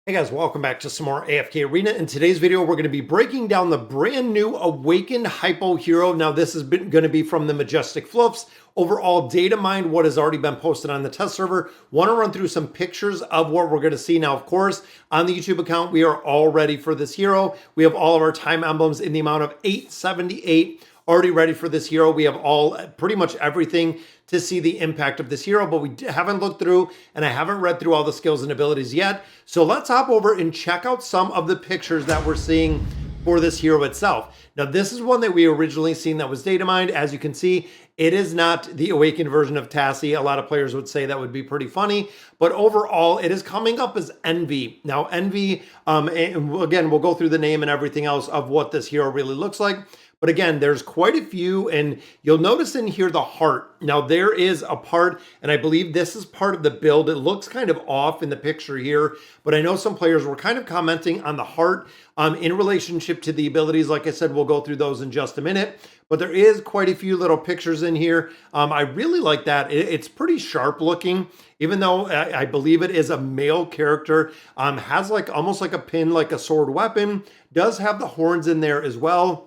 Hey guys, welcome back to some more AFK Arena. In today's video, we're going to be breaking down the brand new Awakened Hypo hero. Now, this is going to be from the Majestic Fluffs. Overall, data mined what has already been posted on the test server. Want to run through some pictures of what we're going to see. Now, of course, on the YouTube account, we are all ready for this hero. We have all of our time emblems in the amount of 878 already ready for this hero. We have pretty much everything to see the impact of this hero, but we haven't looked through and I haven't read through all the skills and abilities yet. So let's hop over and check out some of the pictures that we're seeing for this hero itself. Now, this is one that we originally seen that was data mined. As you can see, it is not the awakened version of Tassie. A lot of players would say that would be pretty funny, but overall it is coming up as Envy. Now, Envy, and again, we'll go through the name and everything else of what this hero really looks like. But again, there's quite a few, and you'll notice in here the heart. Now, there is a part, and I believe this is part of the build. It looks kind of off in the picture here, but I know some players were kind of commenting on the heart in relationship to the abilities. Like I said, we'll go through those in just a minute, but there is quite a few little pictures in here. I really like that. It's pretty sharp looking, even though I believe it is a male character. Has like almost like a pin, like a sword weapon, does have the horns in there as well.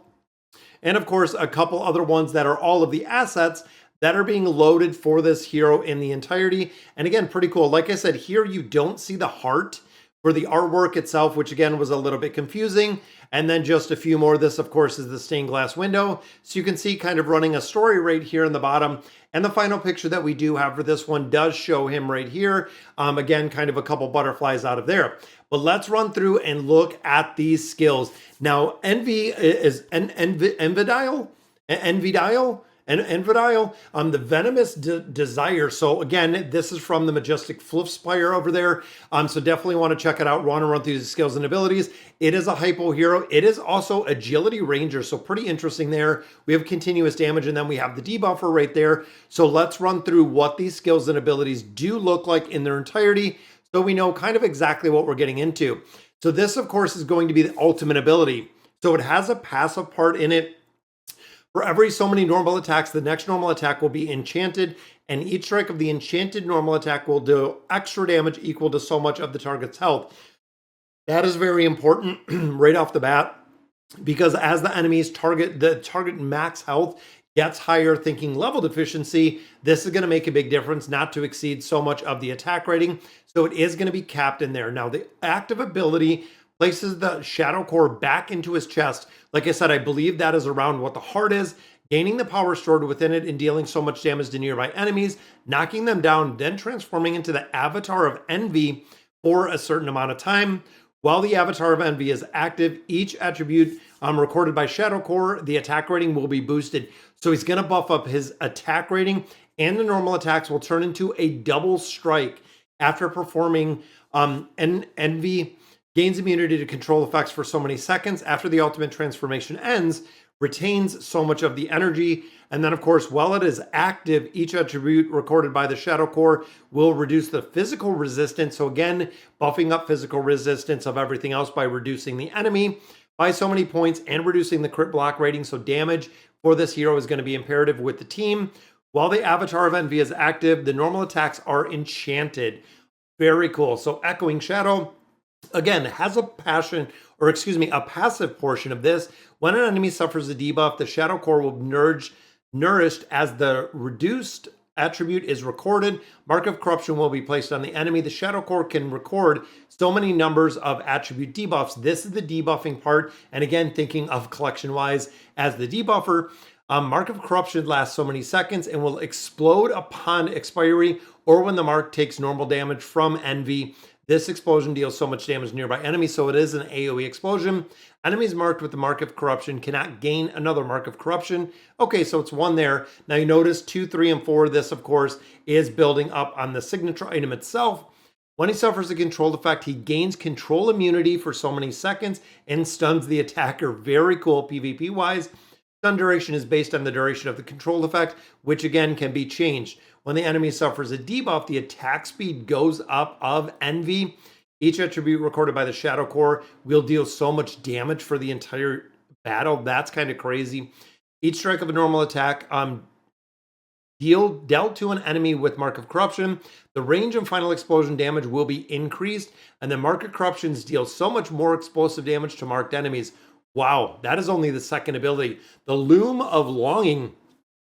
And of course, a couple other ones that are all of the assets that are being loaded for this hero in the entirety. And again, pretty cool. Like I said, here you don't see the heart for the artwork itself, which again was a little bit confusing. And then just a few more. This, of course, is the stained glass window. So you can see kind of running a story right here in the bottom. And the final picture that we do have for this one does show him right here. Again, kind of a couple butterflies out of there. But let's run through and look at these skills. Now, Envy is Envydiel, the Venomous Desire. So again, this is from the Majestic Fluff Spire over there. So definitely want to check it out. Want to run through the skills and abilities. It is a hypo hero. It is also Agility Ranger. So pretty interesting there. We have continuous damage and then we have the debuffer right there. So let's run through what these skills and abilities do look like in their entirety, so we know kind of exactly what we're getting into. So this, of course, is going to be the ultimate ability. So it has a passive part in it. For every so many normal attacks, the next normal attack will be enchanted, and each strike of the enchanted normal attack will do extra damage equal to so much of the target's health. That is very important right off the bat, because as the target max health gets higher, thinking level deficiency, this is going to make a big difference, not to exceed so much of the attack rating. So it is going to be capped in there. Now, the active ability places the Shadow Core back into his chest. Like I said, I believe that is around what the heart is, gaining the power stored within it and dealing so much damage to nearby enemies, knocking them down, then transforming into the Avatar of Envy for a certain amount of time. While the Avatar of Envy is active, each attribute recorded by Shadow Core, the attack rating will be boosted. So he's going to buff up his attack rating, and the normal attacks will turn into a double strike after performing Envy gains immunity to control effects for so many seconds. After the ultimate transformation ends, retains so much of the energy. And then, of course, while it is active, each attribute recorded by the Shadow Core will reduce the physical resistance. So again, buffing up physical resistance of everything else by reducing the enemy by so many points and reducing the crit block rating. So damage for this hero is going to be imperative with the team. While the Avatar of Envy is active, the normal attacks are enchanted. Very cool. So Echoing Shadow, again, has a passive portion of this. When an enemy suffers a debuff, the Shadow Core will be nourished as the reduced attribute is recorded. Mark of Corruption will be placed on the enemy. The Shadow Core can record so many numbers of attribute debuffs. This is the debuffing part. And again, thinking of collection-wise as the debuffer. Mark of Corruption lasts so many seconds and will explode upon expiry or when the mark takes normal damage from Envy. This explosion deals so much damage to nearby enemies, so it is an AoE explosion. Enemies marked with the Mark of Corruption cannot gain another Mark of Corruption. Okay, so it's one there. Now you notice 2, 3, and 4. This, of course, is building up on the signature item itself. When he suffers a controlled effect, he gains control immunity for so many seconds and stuns the attacker. Very cool PvP-wise. Stun duration is based on the duration of the controlled effect, which again can be changed. When the enemy suffers a debuff, the attack speed goes up of Envy. Each attribute recorded by the Shadow Core will deal so much damage for the entire battle. That's kind of crazy. Each strike of a normal attack dealt to an enemy with Mark of Corruption, the range and final explosion damage will be increased, and then Mark of Corruptions deal so much more explosive damage to marked enemies. Wow, that is only the second ability. The Loom of Longing,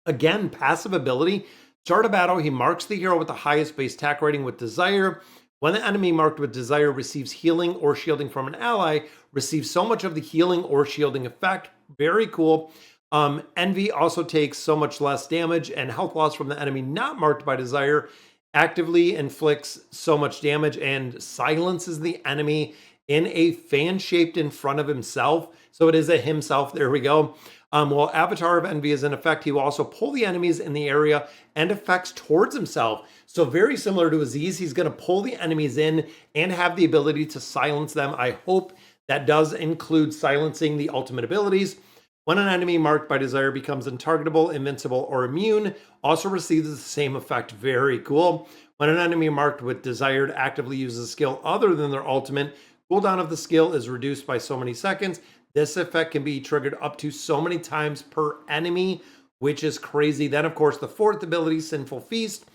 again, passive ability. Start a battle, he marks the hero with the highest base attack rating with Desire. When the enemy marked with Desire receives healing or shielding from an ally, receives so much of the healing or shielding effect. Very cool. Envy also takes so much less damage, and health loss from the enemy not marked by Desire actively inflicts so much damage and silences the enemy in a fan shaped in front of himself. So it is a himself. There we go. While Avatar of Envy is in effect, he will also pull the enemies in the area and effects towards himself. So very similar to Aziz, he's going to pull the enemies in and have the ability to silence them. I hope that does include silencing the ultimate abilities. When an enemy marked by Desire becomes untargetable, invincible, or immune, also receives the same effect. Very cool. When an enemy marked with Desired actively uses a skill other than their ultimate, cooldown of the skill is reduced by so many seconds. This effect can be triggered up to so many times per enemy, which is crazy. Then, of course, the fourth ability, Sinful Feast.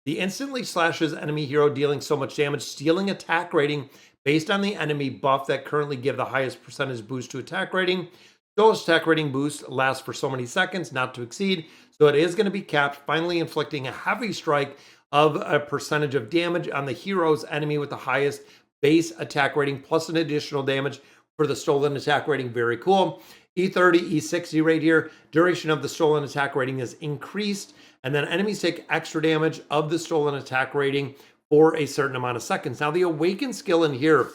The instantly slashes enemy hero, dealing so much damage, stealing attack rating based on the enemy buff that currently give the highest percentage boost to attack rating. Those attack rating boost lasts for so many seconds, not to exceed. So it is going to be capped, finally inflicting a heavy strike of a percentage of damage on the hero's enemy with the highest base attack rating, plus an additional damage for the stolen attack rating. Very cool. E30, E60 right here. Duration of the stolen attack rating is increased, and then enemies take extra damage of the stolen attack rating for a certain amount of seconds. Now the Awaken skill in here.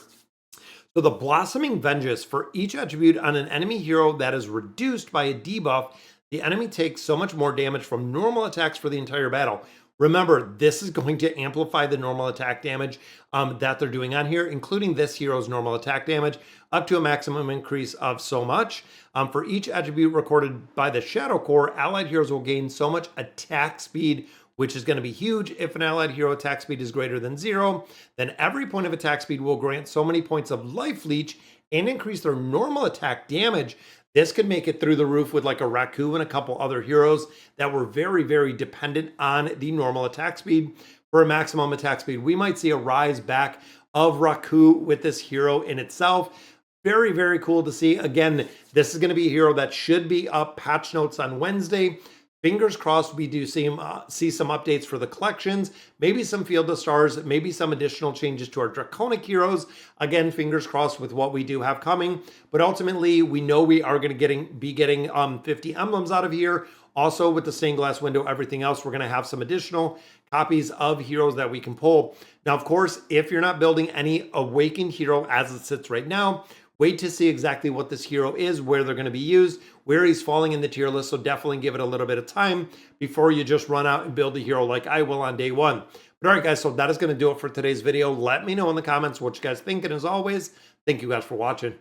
So the Blossoming Vengeance, for each attribute on an enemy hero that is reduced by a debuff, the enemy takes so much more damage from normal attacks for the entire battle. Remember, this is going to amplify the normal attack damage that they're doing on here, including this hero's normal attack damage, up to a maximum increase of so much. For each attribute recorded by the Shadow Core, allied heroes will gain so much attack speed, which is going to be huge. If an allied hero attack speed is greater than 0, then every point of attack speed will grant so many points of life leech and increase their normal attack damage. This could make it through the roof with like a Raku and a couple other heroes that were very, very dependent on the normal attack speed. For a maximum attack speed, we might see a rise back of Raku with this hero in itself. Very, very cool to see. Again, this is going to be a hero that should be up patch notes on Wednesday. Fingers crossed we do see some updates for the collections, maybe some Field of Stars, maybe some additional changes to our Draconic heroes. Again, fingers crossed with what we do have coming. But ultimately, we know we are going to be getting 50 emblems out of here. Also, with the stained glass window, everything else, we're going to have some additional copies of heroes that we can pull. Now, of course, if you're not building any Awakened hero as it sits right now, wait to see exactly what this hero is, where they're going to be used, where he's falling in the tier list. So definitely give it a little bit of time before you just run out and build a hero like I will on day one. But all right, guys, so that is going to do it for today's video. Let me know in the comments what you guys think. And as always, thank you guys for watching.